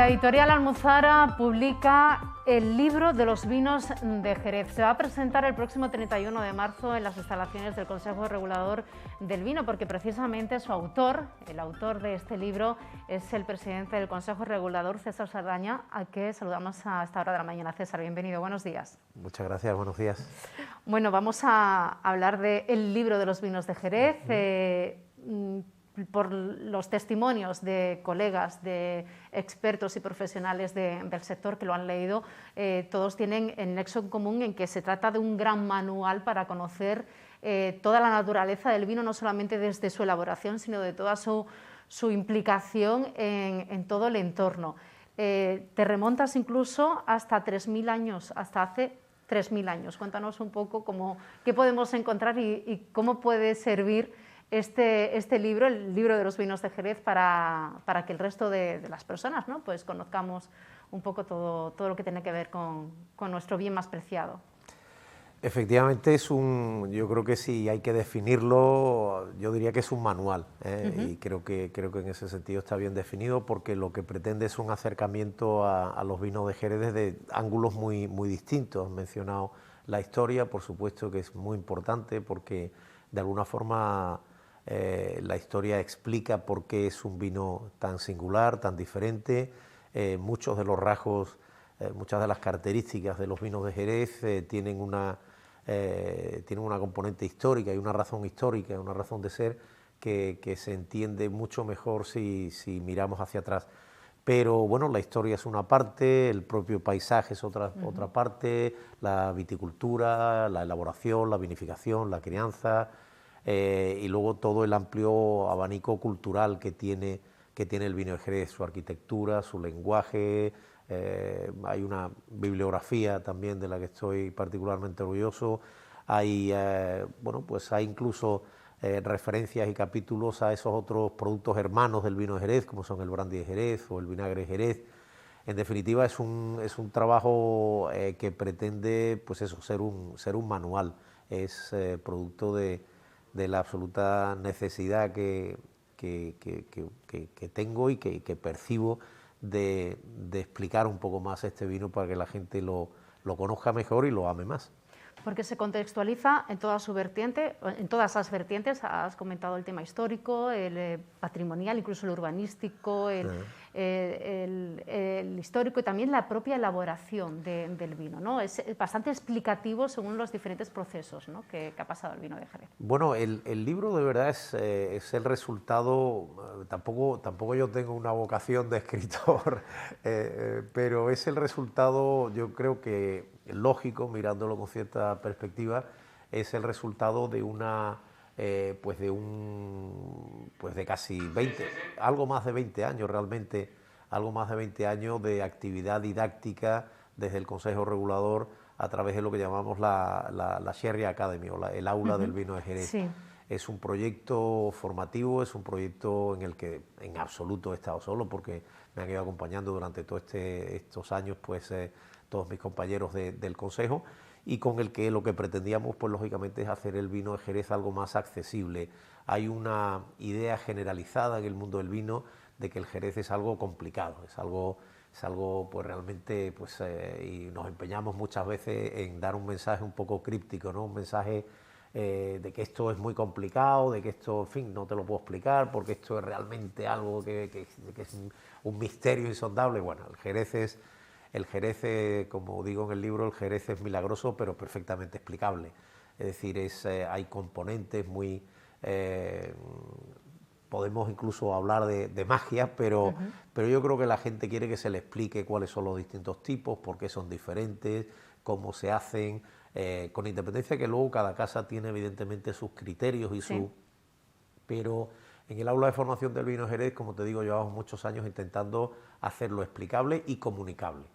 La editorial Almuzara publica el libro de los vinos de Jerez. Se va a presentar el próximo 31 de marzo en las instalaciones del Consejo Regulador del Vino, porque precisamente su autor, el autor de este libro, es el presidente del Consejo Regulador, César Sardaña, a que saludamos a esta hora de la mañana. César, bienvenido, buenos días. Muchas gracias, buenos días. Bueno, vamos a hablar del libro de los vinos de Jerez. Por los testimonios de colegas, de expertos y profesionales del sector que lo han leído, todos tienen el nexo en común en que se trata de un gran manual para conocer toda la naturaleza del vino, no solamente desde su elaboración, sino de toda su implicación en todo el entorno. Te remontas incluso hasta 3.000 años, hasta hace 3.000 años. Cuéntanos un poco qué podemos encontrar y cómo puede servir este libro, el libro de los vinos de Jerez, para que el resto de las personas, ¿no?, pues conozcamos un poco todo lo que tiene que ver con nuestro bien más preciado. Efectivamente yo creo que si hay que definirlo, yo diría que es un manual, y creo que en ese sentido está bien definido, porque lo que pretende es un acercamiento a los vinos de Jerez desde ángulos muy distintos. Has mencionado la historia, por supuesto que es muy importante, porque de alguna forma la historia explica por qué es un vino tan singular, tan diferente. Muchos de los rasgos, muchas de las características de los vinos de Jerez tienen una componente histórica y una razón histórica, una razón de ser que se entiende mucho mejor si miramos hacia atrás. Pero bueno, la historia es una parte, el propio paisaje es otra parte, la viticultura, la elaboración, la vinificación, la crianza, y luego todo el amplio abanico cultural que tiene el vino de Jerez, su arquitectura, su lenguaje. Hay una bibliografía también de la que estoy particularmente orgulloso. Hay incluso referencias y capítulos a esos otros productos hermanos del vino de Jerez, como son el brandy de Jerez o el vinagre de Jerez. En definitiva, es un trabajo que pretende, pues eso, ser un manual. Es producto de la absoluta necesidad que tengo y que percibo de explicar un poco más este vino para que la gente lo conozca mejor y lo ame más. Porque se contextualiza en toda su vertiente, en todas las vertientes. Has comentado el tema histórico, el patrimonial, incluso el urbanístico, el histórico, y también la propia elaboración del vino, ¿no? Es bastante explicativo según los diferentes procesos, ¿no?, que ha pasado el vino de Jerez. Bueno, el libro de verdad es el resultado. Tampoco yo tengo una vocación de escritor, pero es el resultado, yo creo que lógico, mirándolo con cierta perspectiva, es el resultado de de casi 20, algo más de 20 años realmente, algo más de 20 años de actividad didáctica desde el Consejo Regulador a través de lo que llamamos la Sherry Academy, o el aula del vino de Jerez. Sí. Es un proyecto formativo, es un proyecto en el que en absoluto he estado solo, porque me han ido acompañando durante todos estos años, pues todos mis compañeros del Consejo, y con el que lo que pretendíamos, pues lógicamente, es hacer el vino de Jerez algo más accesible. Hay una idea generalizada en el mundo del vino de que el Jerez es algo complicado, es algo pues realmente, pues, y nos empeñamos muchas veces en dar un mensaje un poco críptico, ¿no? Un mensaje de que esto es muy complicado, de que esto, en fin, no te lo puedo explicar porque esto es realmente algo que es un misterio insondable. Bueno, el Jerez, como digo en el libro, el Jerez es milagroso pero perfectamente explicable. Es decir, hay componentes muy... podemos incluso hablar de magia, pero yo creo que la gente quiere que se le explique cuáles son los distintos tipos, por qué son diferentes, cómo se hacen, con independencia que luego cada casa tiene evidentemente sus criterios pero en el aula de formación del vino Jerez, como te digo, llevamos muchos años intentando hacerlo explicable y comunicable,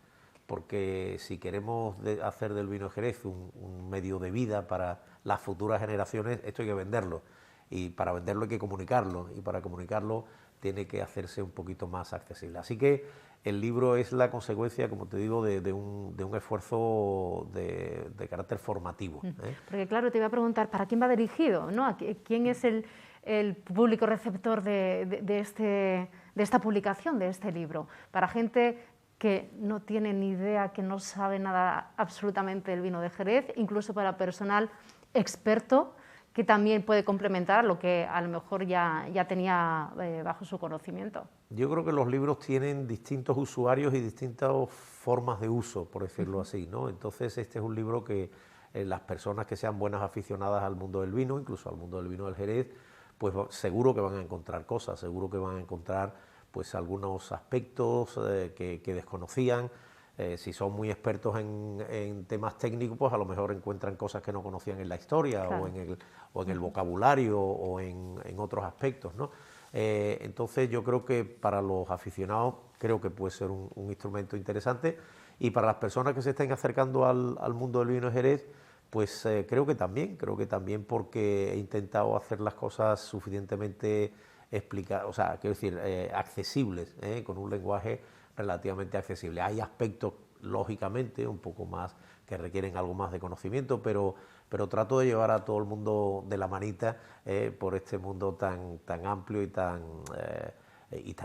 porque si queremos hacer del vino Jerez un medio de vida para las futuras generaciones, esto hay que venderlo, y para venderlo hay que comunicarlo, y para comunicarlo tiene que hacerse un poquito más accesible. Así que el libro es la consecuencia, como te digo, de un esfuerzo de carácter formativo. Porque claro, te iba a preguntar, ¿para quién va dirigido, ¿no? ¿Quién es el público receptor de de esta publicación, de este libro, para gente que no tiene ni idea, que no sabe nada absolutamente del vino de Jerez, incluso para personal experto que también puede complementar lo que a lo mejor ya tenía bajo su conocimiento? Yo creo que los libros tienen distintos usuarios y distintas formas de uso, por decirlo así, ¿no? Entonces este es un libro que las personas que sean buenas aficionadas al mundo del vino, incluso al mundo del vino del Jerez, pues seguro que van a encontrar cosas, seguro que van a encontrar pues algunos aspectos que desconocían. Si son muy expertos en temas técnicos, pues a lo mejor encuentran cosas que no conocían en la historia, claro, o en el vocabulario o en otros aspectos, ¿no? Entonces yo creo que para los aficionados creo que puede ser un instrumento interesante, y para las personas que se estén acercando al mundo del vino de Jerez, pues creo que también porque he intentado hacer las cosas suficientemente o sea, quiero decir, accesibles, con un lenguaje relativamente accesible. Hay aspectos, lógicamente, un poco más que requieren algo más de conocimiento, pero trato de llevar a todo el mundo de la manita por este mundo tan amplio y tan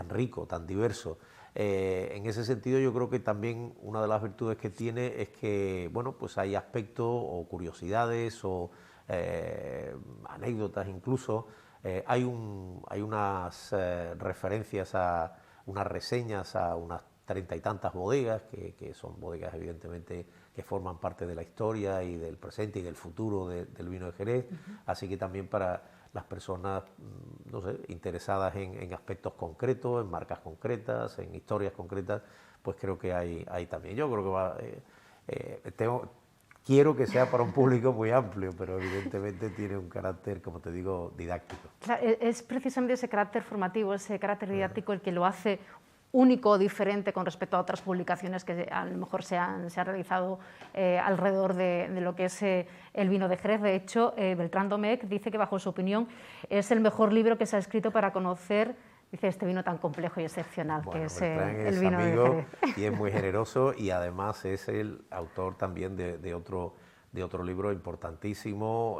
rico, tan diverso. En ese sentido, yo creo que también una de las virtudes que tiene es que, bueno, pues hay aspectos o curiosidades o anécdotas incluso. Hay unas referencias a unas reseñas a unas 30 y tantas bodegas, que son bodegas evidentemente que forman parte de la historia y del presente y del futuro del vino de Jerez, así que también para las personas, no sé, interesadas en aspectos concretos, en marcas concretas, en historias concretas, pues creo que hay también. Yo creo que quiero que sea para un público muy amplio, pero evidentemente tiene un carácter, como te digo, didáctico. Claro, es precisamente ese carácter formativo, ese carácter didáctico el que lo hace único o diferente con respecto a otras publicaciones que a lo mejor se han realizado alrededor de lo que es el vino de Jerez. De hecho, Beltrán Domecq dice que, bajo su opinión, es el mejor libro que se ha escrito para conocer, dice, este vino tan complejo y excepcional, bueno, que es el vino de Jerez. Y es muy generoso, y además es el autor también de otro libro importantísimo,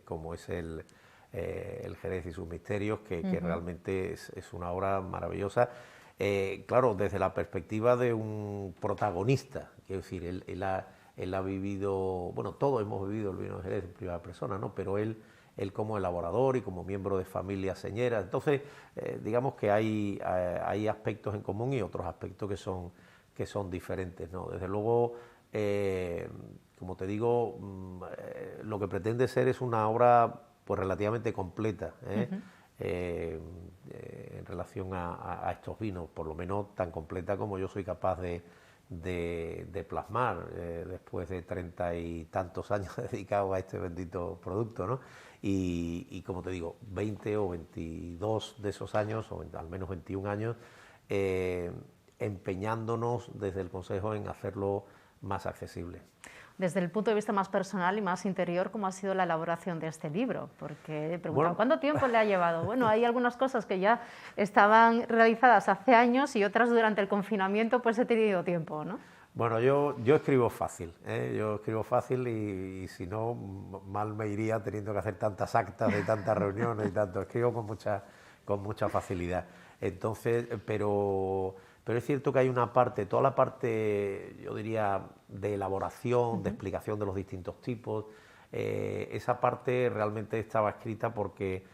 como es el Jerez y sus misterios, que realmente es una obra maravillosa. Claro, desde la perspectiva de un protagonista, quiero decir, él ha vivido, bueno, todos hemos vivido el vino de Jerez en primera persona, ¿no? Pero él como elaborador y como miembro de familia señera, entonces digamos que hay aspectos en común y otros aspectos que son diferentes, ¿no? Desde luego, como te digo, lo que pretende ser es una obra pues relativamente completa, en relación a estos vinos, por lo menos tan completa como yo soy capaz de plasmar después de 30 y tantos años dedicados a este bendito producto, ¿no? Y como te digo, 20 o 22 de esos años, o al menos 21 años, empeñándonos desde el Consejo en hacerlo más accesible. Desde el punto de vista más personal y más interior, ¿cómo ha sido la elaboración de este libro? Porque he preguntado, bueno, ¿cuánto tiempo le ha llevado? Bueno, hay algunas cosas que ya estaban realizadas hace años y otras durante el confinamiento, pues he tenido tiempo, ¿no? Bueno, yo escribo fácil, yo escribo fácil y si no, mal me iría teniendo que hacer tantas actas de tantas reuniones y tanto. Escribo con mucha facilidad. Entonces, pero es cierto que hay una parte, toda la parte, yo diría, de elaboración, de explicación de los distintos tipos, esa parte realmente estaba escrita porque,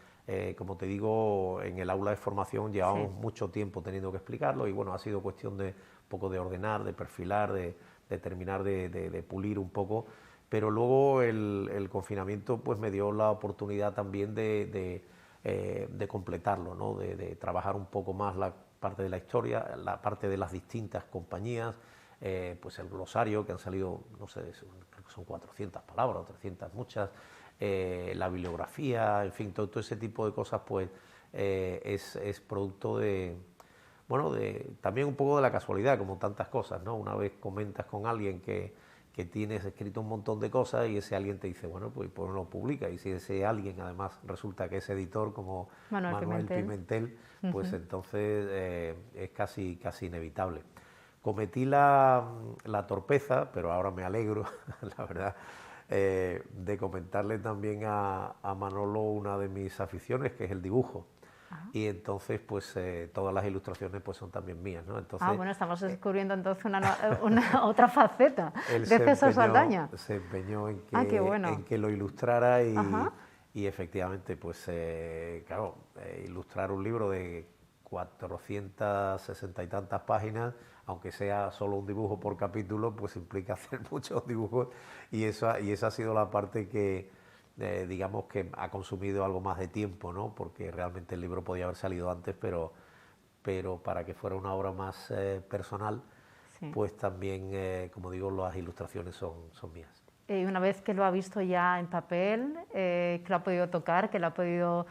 como te digo, en el aula de formación llevamos mucho tiempo teniendo que explicarlo, y bueno, ha sido cuestión de un poco de ordenar, de perfilar, de terminar de pulir un poco, pero luego el confinamiento pues me dio la oportunidad también de completarlo, ¿no? de trabajar un poco más la parte de la historia, la parte de las distintas compañías, pues el glosario, que han salido, no sé, creo que son 400 palabras o 300 muchas, la bibliografía, en fin, todo ese tipo de cosas, pues es producto de, bueno, también un poco de la casualidad, como tantas cosas, ¿no? Una vez comentas con alguien que tienes escrito un montón de cosas y ese alguien te dice, bueno, pues ¿por qué no lo publica? Y si ese alguien además resulta que es editor como Manuel Pimentel, pues entonces es casi inevitable. Cometí la torpeza, pero ahora me alegro, la verdad, de comentarle también a Manolo una de mis aficiones, que es el dibujo. y entonces pues todas las ilustraciones pues son también mías, ¿no? Entonces, bueno, estamos descubriendo entonces otra faceta él de César Saldaña. se empeñó Qué bueno. en que lo ilustrara Ajá. y efectivamente, pues claro, ilustrar un libro de 460 y tantas páginas, aunque sea solo un dibujo por capítulo, pues implica hacer muchos dibujos y esa ha sido la parte que, digamos, que ha consumido algo más de tiempo, ¿no? Porque realmente el libro podía haber salido antes, pero para que fuera una obra más personal, Sí. pues también, como digo, las ilustraciones son mías. Y una vez que lo ha visto ya en papel, que lo ha podido tocar, que lo ha podido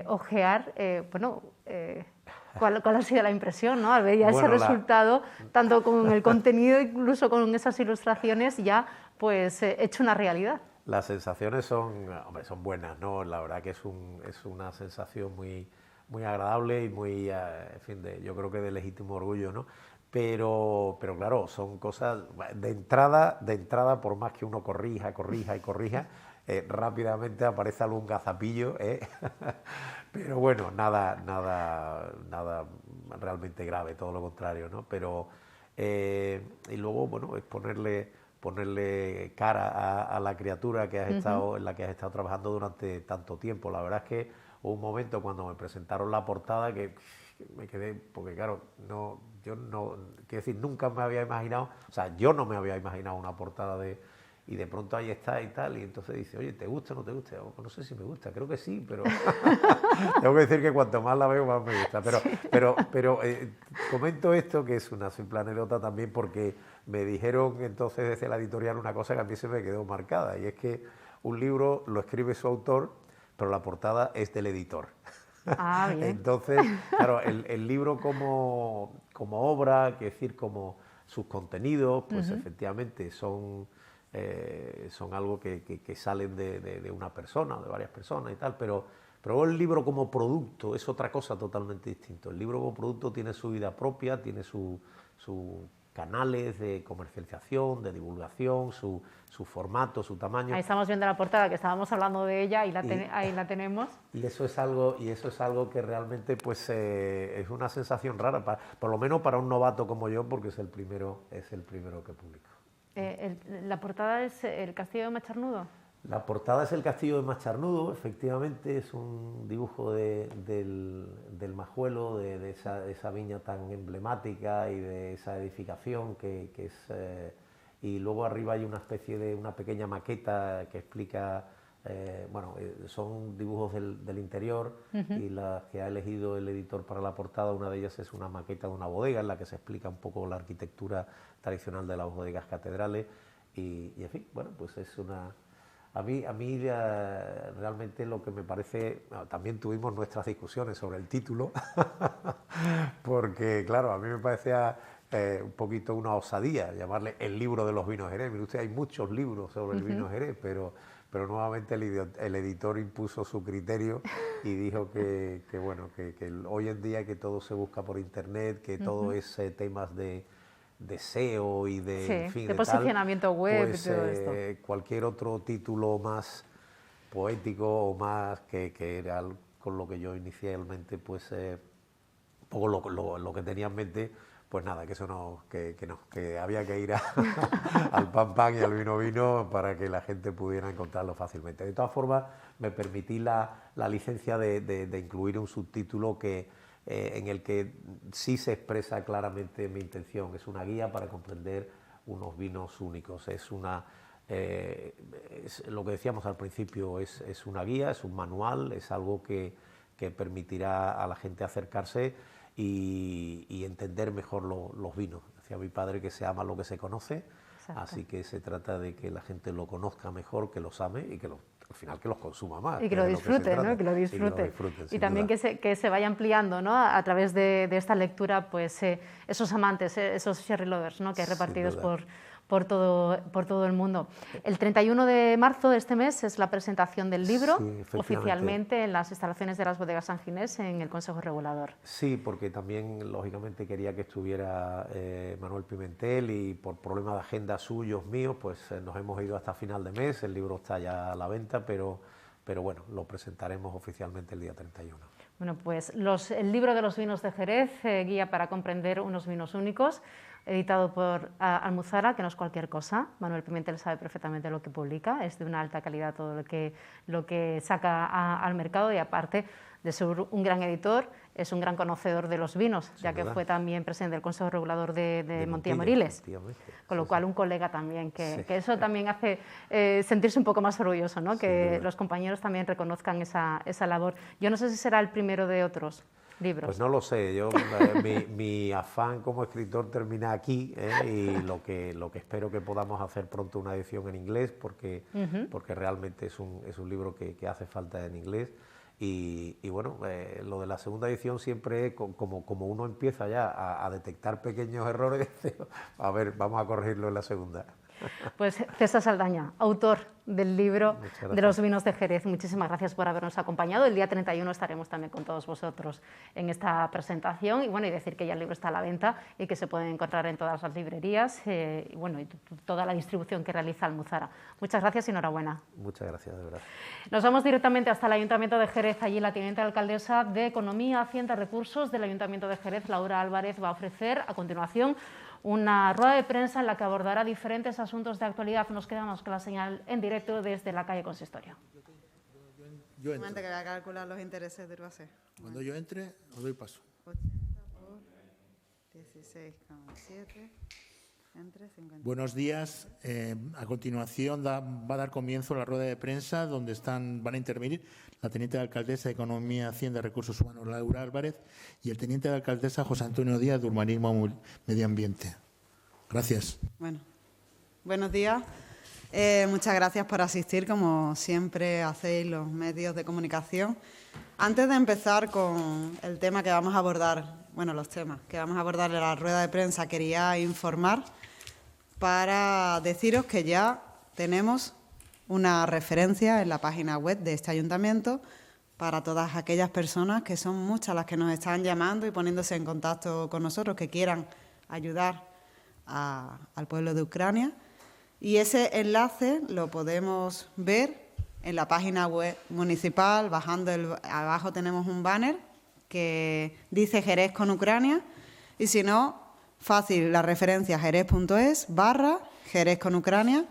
ojear, ¿cuál ha sido la impresión, ¿no? Al ver ya ese resultado, tanto con el contenido, incluso con esas ilustraciones, ya pues hecho una realidad. Las sensaciones son buenas, ¿no? La verdad que es una sensación muy agradable y muy, en fin, yo creo que de legítimo orgullo, ¿no? Pero claro, son cosas, de entrada, por más que uno corrija, rápidamente aparece algún gazapillo, pero bueno, nada realmente grave, todo lo contrario, ¿no? Pero, y luego, bueno, es ponerle cara a la criatura que en la que has estado trabajando durante tanto tiempo. La verdad es que hubo un momento cuando me presentaron la portada que me quedé, porque claro, yo no, quiero decir, nunca me había imaginado, o sea, yo no me había imaginado una portada y de pronto ahí está y tal, y entonces dice, oye, ¿te gusta o no te gusta? No sé si me gusta, creo que sí, pero tengo que decir que cuanto más la veo, más me gusta. Pero comento esto, que es una simple anécdota también, porque me dijeron entonces desde la editorial una cosa que a mí se me quedó marcada, y es que un libro lo escribe su autor, pero la portada es del editor. Bien. Entonces, claro, el libro como obra, que decir, como sus contenidos, pues efectivamente son algo que salen de una persona, de varias personas y tal, pero el libro como producto es otra cosa totalmente distinta. El libro como producto tiene su vida propia, tiene sus canales de comercialización, de divulgación, su formato, su tamaño. Ahí estamos viendo la portada, que estábamos hablando de ella, y ahí la tenemos. Y eso es algo que realmente pues es una sensación rara, por lo menos para un novato como yo, porque es el primero que publico. ¿La portada es el Castillo de Macharnudo? La portada es el Castillo de Macharnudo, efectivamente, es un dibujo del Majuelo, de esa viña tan emblemática y de esa edificación que es... y luego arriba hay una especie de una pequeña maqueta que explica... son dibujos del interior y las que ha elegido el editor para la portada, una de ellas es una maqueta de una bodega en la que se explica un poco la arquitectura tradicional de las bodegas catedrales y en fin, bueno, pues es una... A mí realmente lo que me parece, bueno, también tuvimos nuestras discusiones sobre el título, porque claro, a mí me parecía un poquito una osadía llamarle el libro de los vinos Jerez. Mire usted, hay muchos libros sobre el vino Jerez, pero nuevamente el editor impuso su criterio y dijo que hoy en día que todo se busca por internet, que todo es temas de SEO y en fin, de posicionamiento tal, web, pues, y todo esto. Cualquier otro título más poético o más que era con lo que yo inicialmente pues un poco lo que tenía en mente, pues nada, que eso no, que había que ir al pan y al vino para que la gente pudiera encontrarlo fácilmente. De todas formas, me permití la licencia de incluir un subtítulo en el que sí se expresa claramente mi intención. Es una guía para comprender unos vinos únicos. Es lo que decíamos al principio, es una guía, es un manual, es algo que permitirá a la gente acercarse y entender mejor los vinos. Decía mi padre que se ama lo que se conoce. Exacto. Así que se trata de que la gente lo conozca mejor, que los ame y que al final que los consuma más. Y que lo disfrute, ¿no? Que lo disfrute. Y también que se vaya ampliando, ¿no? A través de esta lectura, pues esos amantes, esos sherry lovers, ¿no? Que hay repartidos por todo el mundo. El 31 de marzo de este mes es la presentación del libro, sí, oficialmente en las instalaciones de las bodegas San Ginés en el Consejo Regulador. Sí, porque también, lógicamente, quería que estuviera Manuel Pimentel y por problemas de agenda suyos, míos, pues nos hemos ido hasta final de mes, el libro está ya a la venta, pero bueno, lo presentaremos oficialmente el día 31. Bueno, pues el libro de los vinos de Jerez, guía para comprender unos vinos únicos, editado por Almuzara, que no es cualquier cosa. Manuel Pimentel sabe perfectamente lo que publica, es de una alta calidad todo lo que saca al mercado, y aparte de ser un gran editor, es un gran conocedor de los vinos, ya que fue también presidente del Consejo Regulador de Montilla Moriles, con lo cual un colega también, que eso también hace sentirse un poco más orgulloso, ¿no? Que los compañeros también reconozcan esa labor. Yo no sé si será el primero de otros libros. Pues no lo sé, mi afán como escritor termina aquí, y lo que espero que podamos hacer pronto una edición en inglés, porque realmente es un libro que hace falta en inglés. Y bueno, lo de la segunda edición siempre, como uno empieza ya a detectar pequeños errores, a ver, vamos a corregirlo en la segunda. Pues César Saldaña, autor del libro de los vinos de Jerez, muchísimas gracias por habernos acompañado. El día 31 estaremos también con todos vosotros en esta presentación, y bueno, y decir que ya el libro está a la venta y que se puede encontrar en todas las librerías, y bueno, y toda la distribución que realiza Almuzara. Muchas gracias y enhorabuena. Muchas gracias, de verdad. Nos vamos directamente hasta el Ayuntamiento de Jerez. Allí la teniente alcaldesa de Economía, Hacienda y Recursos del Ayuntamiento de Jerez, Laura Álvarez, va a ofrecer a continuación una rueda de prensa en la que abordará diferentes asuntos de actualidad. Nos quedamos con la señal en directo desde la calle Consistorio. Yo entro. Que voy a calcular los intereses de Urbacé. Cuando yo entre, os doy paso. 80 por 16,7 entre 50. Buenos días. A continuación va a dar comienzo la rueda de prensa donde van a intervenir la teniente de alcaldesa de Economía, Hacienda y Recursos Humanos, Laura Álvarez, y el teniente de alcaldesa, José Antonio Díaz, de Urbanismo y Medio Ambiente. Gracias. Bueno, buenos días. Muchas gracias por asistir, como siempre hacéis los medios de comunicación. Antes de empezar con el tema que vamos a abordar, los temas que vamos a abordar en la rueda de prensa, quería informar para deciros que ya tenemos una referencia en la página web de este ayuntamiento para todas aquellas personas, que son muchas las que nos están llamando y poniéndose en contacto con nosotros, que quieran ayudar al pueblo de Ucrania. Y ese enlace lo podemos ver en la página web municipal. Abajo tenemos un banner que dice Jerez con Ucrania, y si no, fácil, la referencia jerez.es/Jerez con Ucrania,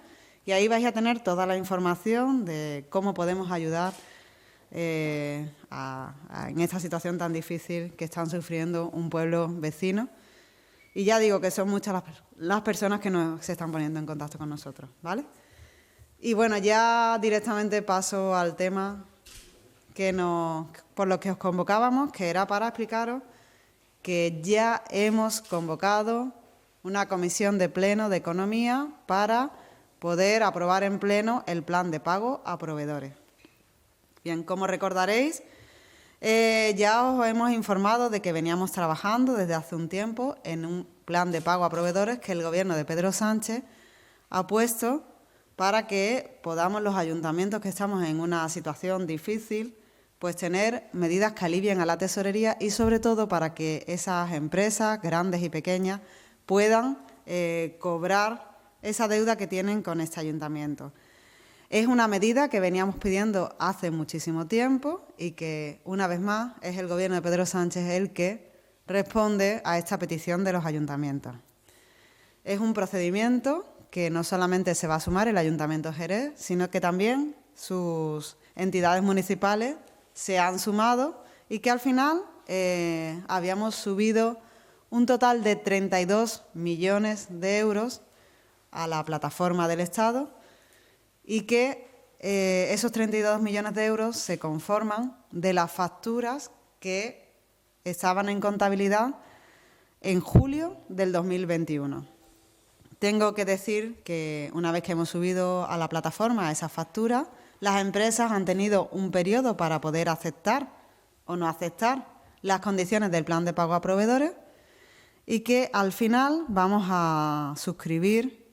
y ahí vais a tener toda la información de cómo podemos ayudar en esta situación tan difícil que están sufriendo un pueblo vecino. Y ya digo que son muchas las personas que se están poniendo en contacto con nosotros, ¿vale? Y bueno, ya directamente paso al tema por lo que os convocábamos, que era para explicaros que ya hemos convocado una comisión de pleno de economía para poder aprobar en pleno el plan de pago a proveedores. Bien, como recordaréis, ya os hemos informado de que veníamos trabajando desde hace un tiempo en un plan de pago a proveedores que el Gobierno de Pedro Sánchez ha puesto para que podamos los ayuntamientos que estamos en una situación difícil, pues tener medidas que alivien a la tesorería, y sobre todo para que esas empresas, grandes y pequeñas, puedan cobrar esa deuda que tienen con este ayuntamiento. Es una medida que veníamos pidiendo hace muchísimo tiempo y que, una vez más, es el Gobierno de Pedro Sánchez el que responde a esta petición de los ayuntamientos. Es un procedimiento que no solamente se va a sumar el Ayuntamiento de Jerez, sino que también sus entidades municipales se han sumado, y que al final habíamos subido un total de 32 millones de euros a la plataforma del Estado, y que esos 32 millones de euros se conforman de las facturas que estaban en contabilidad en julio del 2021. Tengo que decir que una vez que hemos subido a la plataforma esas facturas, las empresas han tenido un periodo para poder aceptar o no aceptar las condiciones del plan de pago a proveedores, y que al final vamos a suscribir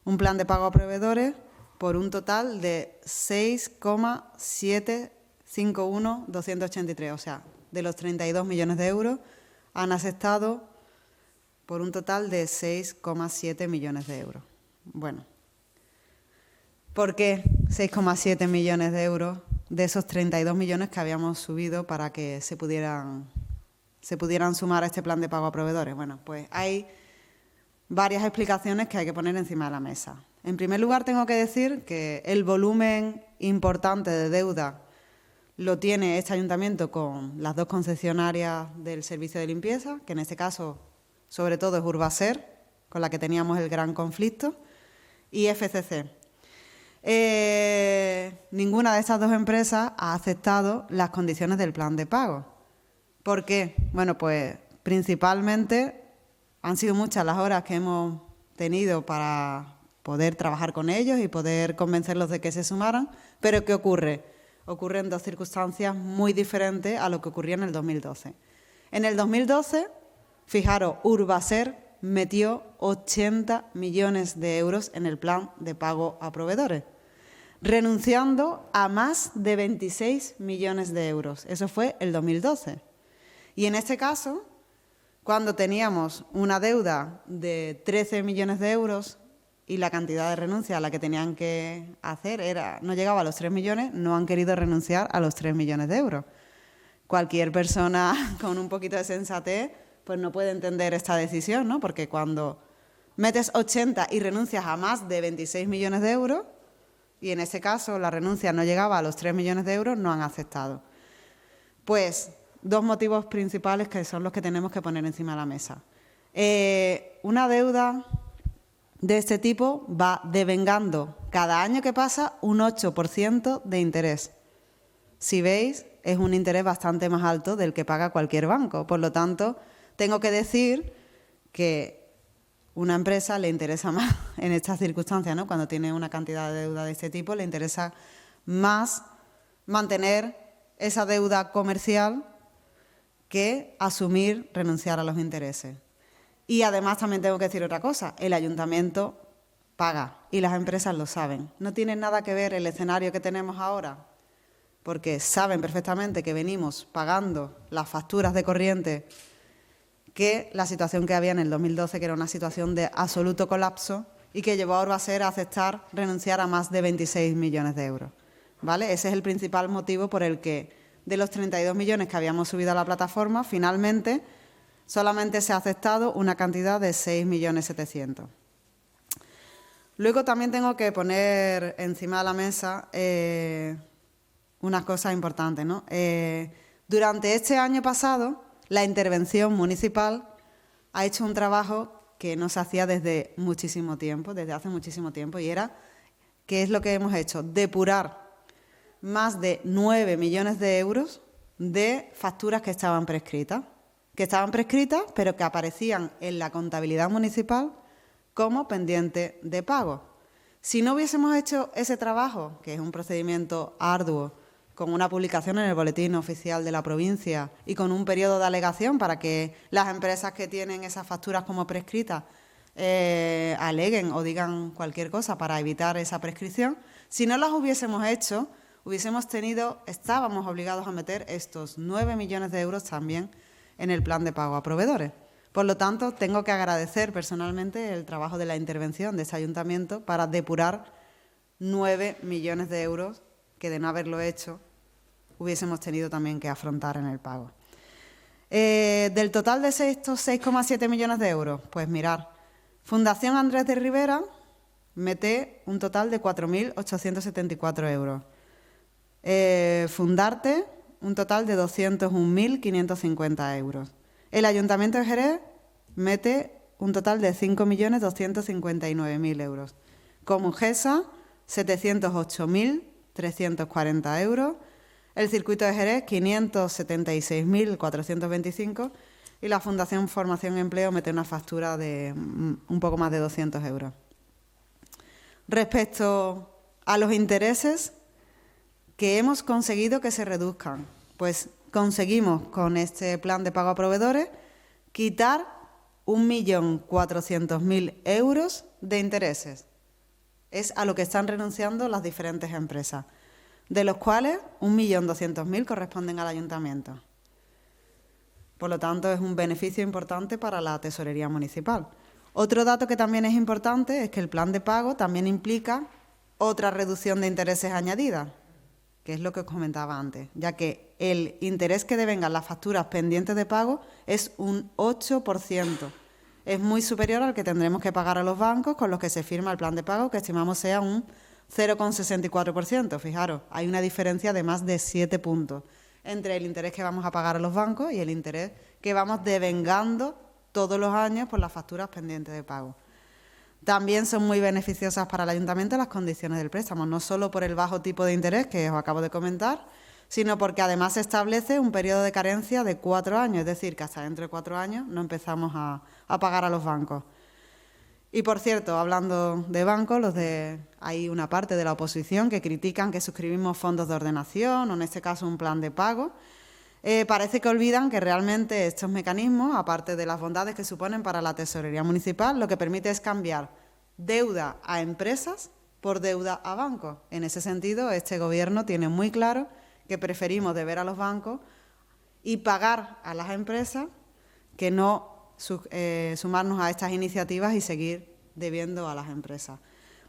un plan de pago a proveedores por un total de 6,751.283. O sea, de los 32 millones de euros han aceptado por un total de 6,7 millones de euros. Bueno, ¿por qué 6,7 millones de euros de esos 32 millones que habíamos subido para que se pudieran sumar a este plan de pago a proveedores? Bueno, pues hay varias explicaciones que hay que poner encima de la mesa. En primer lugar, tengo que decir que el volumen importante de deuda lo tiene este ayuntamiento con las dos concesionarias del servicio de limpieza, que en este caso, sobre todo, es Urbaser, con la que teníamos el gran conflicto, y FCC. Ninguna de estas dos empresas ha aceptado las condiciones del plan de pago. ¿Por qué? Bueno, pues principalmente han sido muchas las horas que hemos tenido para poder trabajar con ellos y poder convencerlos de que se sumaran, pero ¿qué ocurre? Ocurren dos circunstancias muy diferentes a lo que ocurría en el 2012. En el 2012, fijaros, Urbaser metió 80 millones de euros en el plan de pago a proveedores, renunciando a más de 26 millones de euros. Eso fue el 2012. Y en este caso, cuando teníamos una deuda de 13 millones de euros y la cantidad de renuncia a la que tenían que hacer no llegaba a los 3 millones, no han querido renunciar a los 3 millones de euros. Cualquier persona con un poquito de sensatez pues no puede entender esta decisión, ¿no? Porque cuando metes 80 y renuncias a más de 26 millones de euros, y en este caso la renuncia no llegaba a los 3 millones de euros, no han aceptado. Pues dos motivos principales que son los que tenemos que poner encima de la mesa. Una deuda de este tipo va devengando cada año que pasa un 8% de interés. Si veis, es un interés bastante más alto del que paga cualquier banco. Por lo tanto, tengo que decir que una empresa le interesa más en estas circunstancias, ¿no? Cuando tiene una cantidad de deuda de este tipo, le interesa más mantener esa deuda comercial que asumir, renunciar a los intereses. Y además también tengo que decir otra cosa, el ayuntamiento paga y las empresas lo saben. No tiene nada que ver el escenario que tenemos ahora, porque saben perfectamente que venimos pagando las facturas de corriente, que la situación que había en el 2012, que era una situación de absoluto colapso y que llevó a Urbaser a aceptar renunciar a más de 26 millones de euros. ¿Vale? Ese es el principal motivo por el que de los 32 millones que habíamos subido a la plataforma, finalmente solamente se ha aceptado una cantidad de 6.700.000. Luego también tengo que poner encima de la mesa unas cosas importantes, ¿no? Durante este año pasado, la intervención municipal ha hecho un trabajo que no se hacía desde muchísimo tiempo, desde hace muchísimo tiempo, y era, ¿qué es lo que hemos hecho? Depurar más de 9 millones de euros de facturas que estaban prescritas, pero que aparecían en la contabilidad municipal como pendiente de pago. Si no hubiésemos hecho ese trabajo, que es un procedimiento arduo, con una publicación en el boletín oficial de la provincia y con un periodo de alegación para que las empresas que tienen esas facturas como prescritas aleguen o digan cualquier cosa para evitar esa prescripción, si no las hubiésemos hecho, estábamos obligados a meter estos 9 millones de euros también en el plan de pago a proveedores. Por lo tanto, tengo que agradecer personalmente el trabajo de la intervención de ese ayuntamiento para depurar 9 millones de euros que, de no haberlo hecho, hubiésemos tenido también que afrontar en el pago. Del total de estos 6,7 millones de euros, pues mirar, Fundación Andrés de Rivera mete un total de 4.874 euros. Fundarte, un total de 201.550 euros. El Ayuntamiento de Jerez mete un total de 5.259.000 euros. Comungesa, 708.340 euros. El Circuito de Jerez, 576.425. Y la Fundación Formación y Empleo mete una factura de un poco más de 200 euros. Respecto a los intereses que hemos conseguido que se reduzcan, pues conseguimos con este plan de pago a proveedores quitar 1.400.000 euros de intereses. Es a lo que están renunciando las diferentes empresas, de los cuales 1.200.000 corresponden al ayuntamiento. Por lo tanto, es un beneficio importante para la tesorería municipal. Otro dato que también es importante es que el plan de pago también implica otra reducción de intereses añadida. que es lo que os comentaba antes, ya que el interés que devengan las facturas pendientes de pago es un 8%. Es muy superior al que tendremos que pagar a los bancos con los que se firma el plan de pago, que estimamos sea un 0,64%. Fijaros, hay una diferencia de más de 7 puntos entre el interés que vamos a pagar a los bancos y el interés que vamos devengando todos los años por las facturas pendientes de pago. También son muy beneficiosas para el ayuntamiento las condiciones del préstamo, no solo por el bajo tipo de interés que os acabo de comentar, sino porque además se establece un periodo de carencia de 4 años, es decir, que hasta dentro de 4 años no empezamos a pagar a los bancos. Y, por cierto, hablando de bancos, hay una parte de la oposición que critican que suscribimos fondos de ordenación o, en este caso, un plan de pago. Parece que olvidan que realmente estos mecanismos, aparte de las bondades que suponen para la tesorería municipal, lo que permite es cambiar deuda a empresas por deuda a bancos. En ese sentido, este Gobierno tiene muy claro que preferimos deber a los bancos y pagar a las empresas que no sumarnos a estas iniciativas y seguir debiendo a las empresas.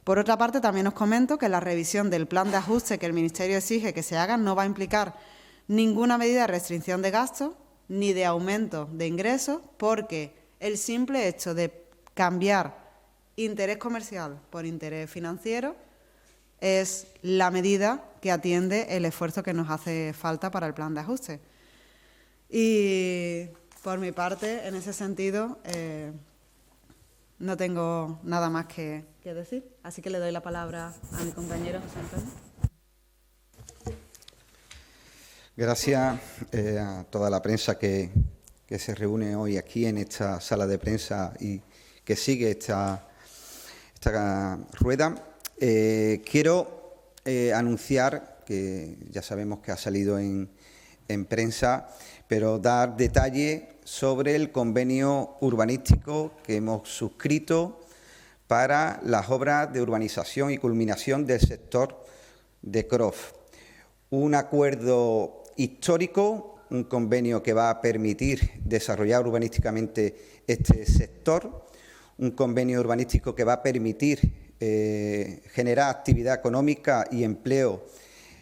Por otra parte, también os comento que la revisión del plan de ajuste que el Ministerio exige que se haga no va a implicar ninguna medida de restricción de gastos ni de aumento de ingresos, porque el simple hecho de cambiar interés comercial por interés financiero es la medida que atiende el esfuerzo que nos hace falta para el plan de ajuste. Y por mi parte, en ese sentido, no tengo nada más que decir. Así que le doy la palabra a mi compañero José Antonio. Gracias a toda la prensa que se reúne hoy aquí en esta sala de prensa y que sigue esta rueda. Quiero anunciar, que ya sabemos que ha salido en prensa, pero dar detalle sobre el convenio urbanístico que hemos suscrito para las obras de urbanización y culminación del sector de CROF. Un acuerdo histórico, un convenio que va a permitir desarrollar urbanísticamente este sector, un convenio urbanístico que va a permitir generar actividad económica y empleo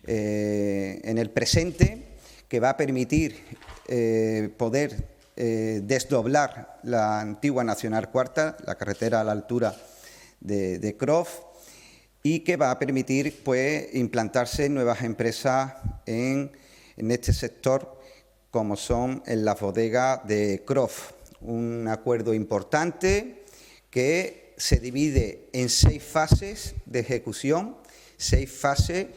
en el presente, que va a permitir poder desdoblar la antigua Nacional Cuarta, la carretera a la altura de CROF, y que va a permitir pues implantarse nuevas empresas en este sector, como son en las bodegas de CROF. Un acuerdo importante que se divide en 6 fases de ejecución, 6 fases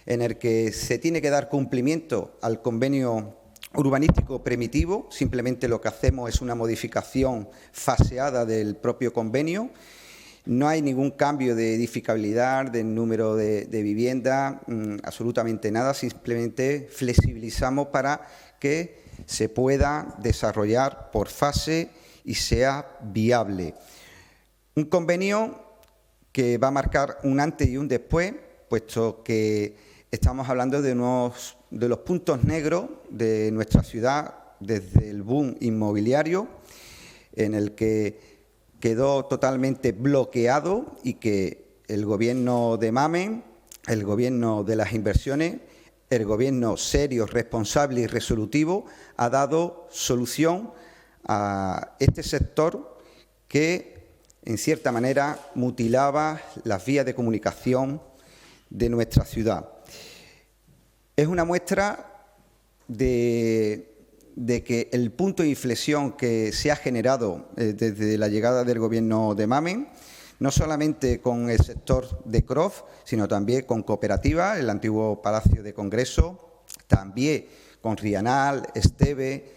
en el que se tiene que dar cumplimiento al convenio urbanístico primitivo. Simplemente lo que hacemos es una modificación faseada del propio convenio. No hay ningún cambio de edificabilidad, del número de viviendas, absolutamente nada. Simplemente flexibilizamos para que se pueda desarrollar por fase y sea viable. Un convenio que va a marcar un antes y un después, puesto que estamos hablando de unos de los puntos negros de nuestra ciudad desde el boom inmobiliario, en el que quedó totalmente bloqueado y que el Gobierno de Mamen, el Gobierno de las inversiones, el Gobierno serio, responsable y resolutivo ha dado solución a este sector que, en cierta manera, mutilaba las vías de comunicación de nuestra ciudad. Es una muestra de que el punto de inflexión que se ha generado desde la llegada del Gobierno de Mamen, no solamente con el sector de CROF, sino también con cooperativas, el antiguo Palacio de Congreso, también con Rianal, Esteve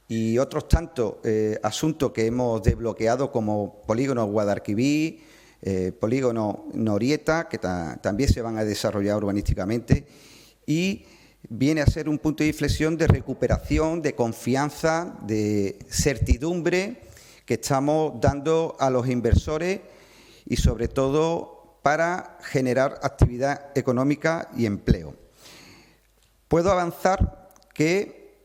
y otros tantos asuntos que hemos desbloqueado, como Polígono Guadalquivir, Polígono Norieta, que también se van a desarrollar urbanísticamente, y viene a ser un punto de inflexión de recuperación, de confianza, de certidumbre que estamos dando a los inversores y, sobre todo, para generar actividad económica y empleo. Puedo avanzar que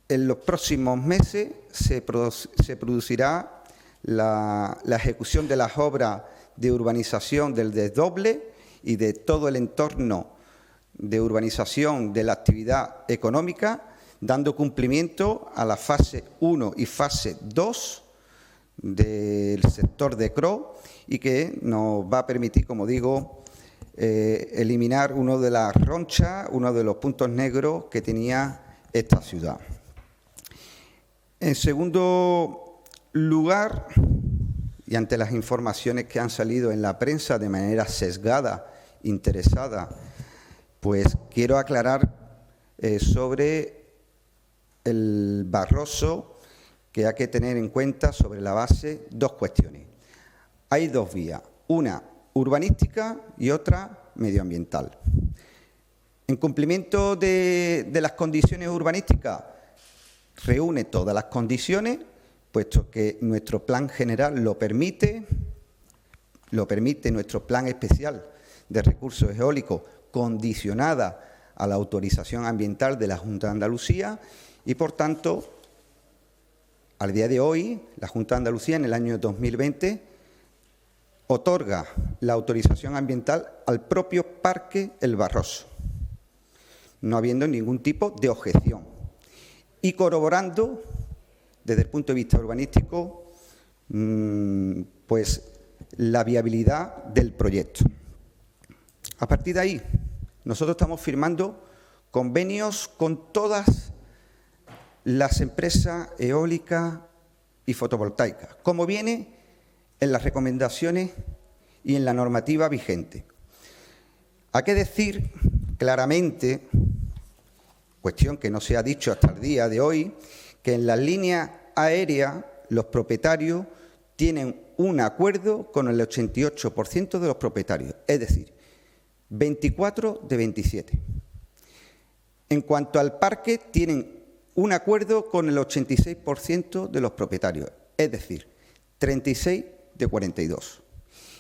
en los próximos meses se producirá la ejecución de las obras de urbanización del desdoble y de todo el entorno de urbanización de la actividad económica, dando cumplimiento a la fase 1 y fase 2 del sector de CRO y que nos va a permitir, como digo, eliminar uno de las ronchas, uno de los puntos negros que tenía esta ciudad. En segundo lugar, y ante las informaciones que han salido en la prensa de manera sesgada, interesada, pues quiero aclarar sobre el Barroso que hay que tener en cuenta sobre la base dos cuestiones. Hay dos vías, una urbanística y otra medioambiental. En cumplimiento de las condiciones urbanísticas, reúne todas las condiciones, puesto que nuestro plan general lo permite nuestro plan especial de recursos eólicos condicionada a la autorización ambiental de la Junta de Andalucía y, por tanto, al día de hoy, la Junta de Andalucía en el año 2020 otorga la autorización ambiental al propio Parque El Barroso, no habiendo ningún tipo de objeción y corroborando, desde el punto de vista urbanístico, pues la viabilidad del proyecto. A partir de ahí, nosotros estamos firmando convenios con todas las empresas eólicas y fotovoltaicas, como viene en las recomendaciones y en la normativa vigente. Hay que decir claramente, cuestión que no se ha dicho hasta el día de hoy, que en las líneas aéreas los propietarios tienen un acuerdo con el 88% de los propietarios, es decir, 24 de 27. En cuanto al parque, tienen un acuerdo con el 86% de los propietarios, es decir, 36 de 42.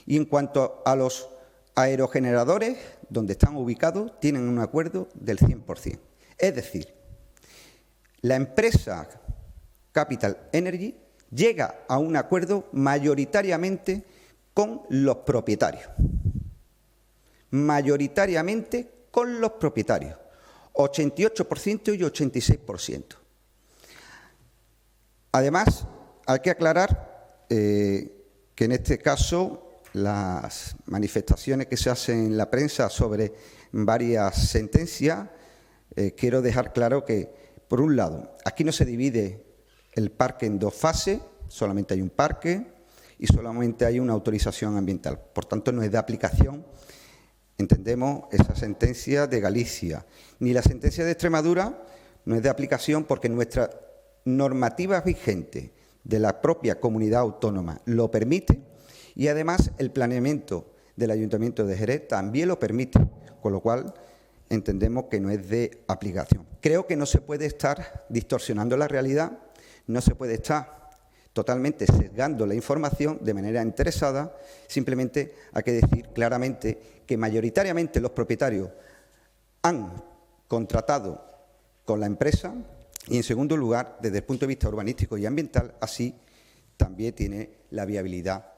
Y en cuanto a los aerogeneradores, donde están ubicados, tienen un acuerdo del 100%. Es decir, la empresa Capital Energy llega a un acuerdo mayoritariamente con los propietarios. Mayoritariamente con los propietarios, 88% y 86%. Además, hay que aclarar que en este caso las manifestaciones que se hacen en la prensa sobre varias sentencias, quiero dejar claro que, por un lado, aquí no se divide el parque en dos fases, solamente hay un parque y solamente hay una autorización ambiental. Por tanto, no es de aplicación, entendemos, esa sentencia de Galicia. Ni la sentencia de Extremadura no es de aplicación porque nuestra normativa vigente de la propia comunidad autónoma lo permite y, además, el planeamiento del Ayuntamiento de Jerez también lo permite, con lo cual entendemos que no es de aplicación. Creo que no se puede estar distorsionando la realidad, no se puede estar totalmente sesgando la información de manera interesada, simplemente hay que decir claramente que mayoritariamente los propietarios han contratado con la empresa y, en segundo lugar, desde el punto de vista urbanístico y ambiental, así también tiene la viabilidad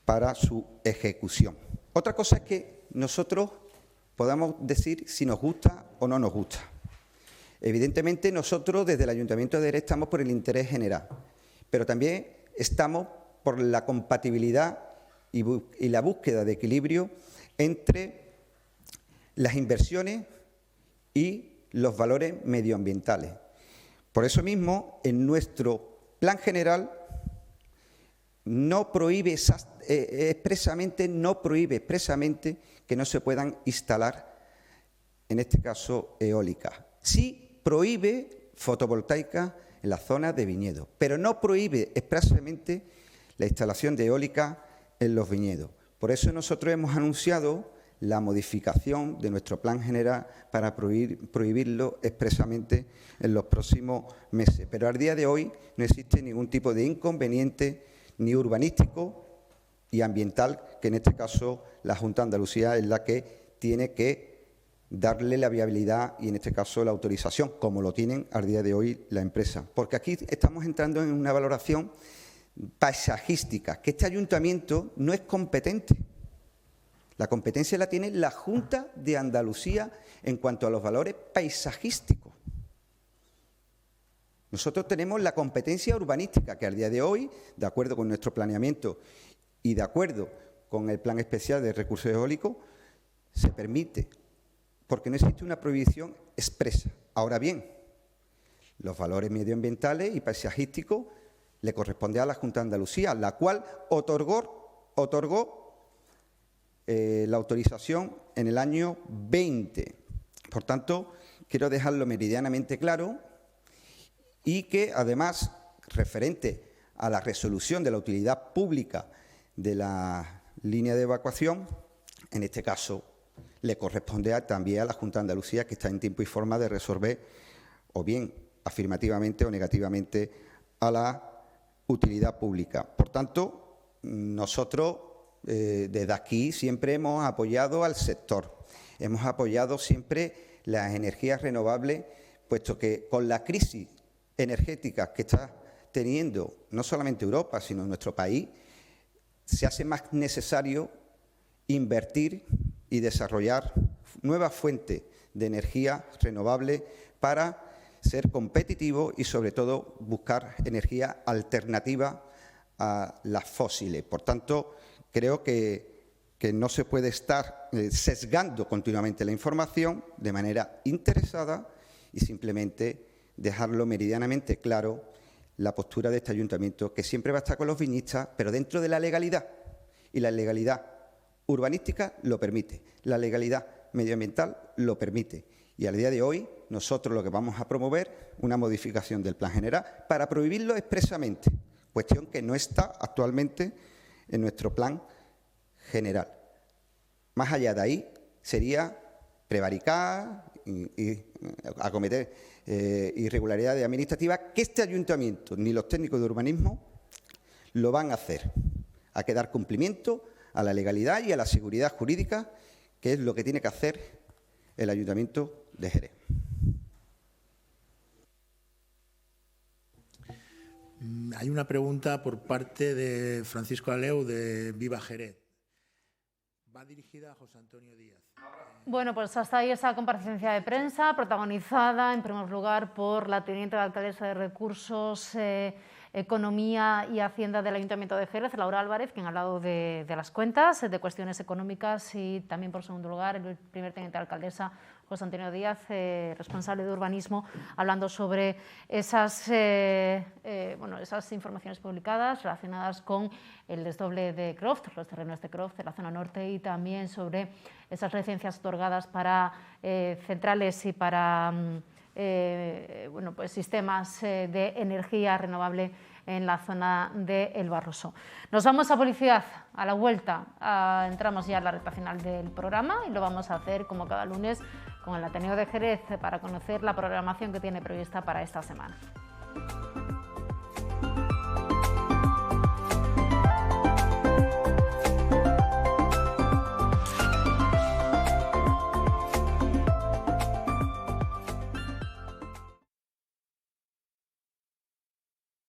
para su ejecución. Otra cosa es que nosotros podamos decir si nos gusta o no nos gusta. Evidentemente, nosotros desde el Ayuntamiento de Jerez estamos por el interés general, pero también estamos por la compatibilidad y la búsqueda de equilibrio entre las inversiones y los valores medioambientales. Por eso mismo, en nuestro plan general no prohíbe expresamente que no se puedan instalar, en este caso, eólicas. Sí prohíbe fotovoltaica en las zonas de viñedo, pero no prohíbe expresamente la instalación de eólica en los viñedos. Por eso nosotros hemos anunciado la modificación de nuestro plan general para prohibirlo expresamente en los próximos meses. Pero al día de hoy no existe ningún tipo de inconveniente ni urbanístico y ambiental, que en este caso la Junta de Andalucía es la que tiene que darle la viabilidad y, en este caso, la autorización, como lo tienen al día de hoy la empresa. Porque aquí estamos entrando en una valoración paisajística, que este ayuntamiento no es competente. La competencia la tiene la Junta de Andalucía en cuanto a los valores paisajísticos. Nosotros tenemos la competencia urbanística, que al día de hoy, de acuerdo con nuestro planeamiento y de acuerdo con el Plan Especial de Recursos Eólicos, se permite, porque no existe una prohibición expresa. Ahora bien, los valores medioambientales y paisajísticos le corresponde a la Junta de Andalucía, la cual otorgó la autorización en el año 20. Por tanto, quiero dejarlo meridianamente claro y que, además, referente a la resolución de la utilidad pública de la línea de evacuación, en este caso le corresponde también a la Junta de Andalucía, que está en tiempo y forma de resolver o bien afirmativamente o negativamente a la utilidad pública. Por tanto, nosotros desde aquí siempre hemos apoyado al sector, hemos apoyado siempre las energías renovables, puesto que con la crisis energética que está teniendo no solamente Europa, sino nuestro país, se hace más necesario invertir y desarrollar nuevas fuentes de energía renovable para ser competitivo y, sobre todo, buscar energía alternativa a las fósiles. Por tanto, creo que no se puede estar sesgando continuamente la información de manera interesada y simplemente dejarlo meridianamente claro la postura de este ayuntamiento, que siempre va a estar con los viñistas, pero dentro de la legalidad. Y la legalidad urbanística lo permite, la legalidad medioambiental lo permite. Y al día de hoy nosotros lo que vamos a promover una modificación del Plan General para prohibirlo expresamente, cuestión que no está actualmente en nuestro Plan General. Más allá de ahí sería prevaricar y acometer irregularidades administrativas que este ayuntamiento ni los técnicos de urbanismo lo van a hacer. Hay que dar cumplimiento a la legalidad y a la seguridad jurídica, que es lo que tiene que hacer el Ayuntamiento de Jerez. Hay una pregunta por parte de Francisco Aleu de Viva Jerez. Va dirigida a José Antonio Díaz. Bueno, pues hasta ahí esa comparecencia de prensa, protagonizada en primer lugar por la teniente de alcaldesa de Recursos, Economía y Hacienda del Ayuntamiento de Jerez, Laura Álvarez, quien ha hablado de las cuentas, de cuestiones económicas, y también, por segundo lugar, el primer teniente de alcaldesa, José Antonio Díaz, responsable de urbanismo, hablando sobre esas informaciones publicadas relacionadas con el desdoble de Croft, los terrenos de Croft, de la zona norte, y también sobre esas licencias otorgadas para centrales y para sistemas de energía renovable en la zona de El Barroso. Nos vamos a publicidad. A la vuelta entramos ya en la recta final del programa y lo vamos a hacer como cada lunes con el Ateneo de Jerez para conocer la programación que tiene prevista para esta semana.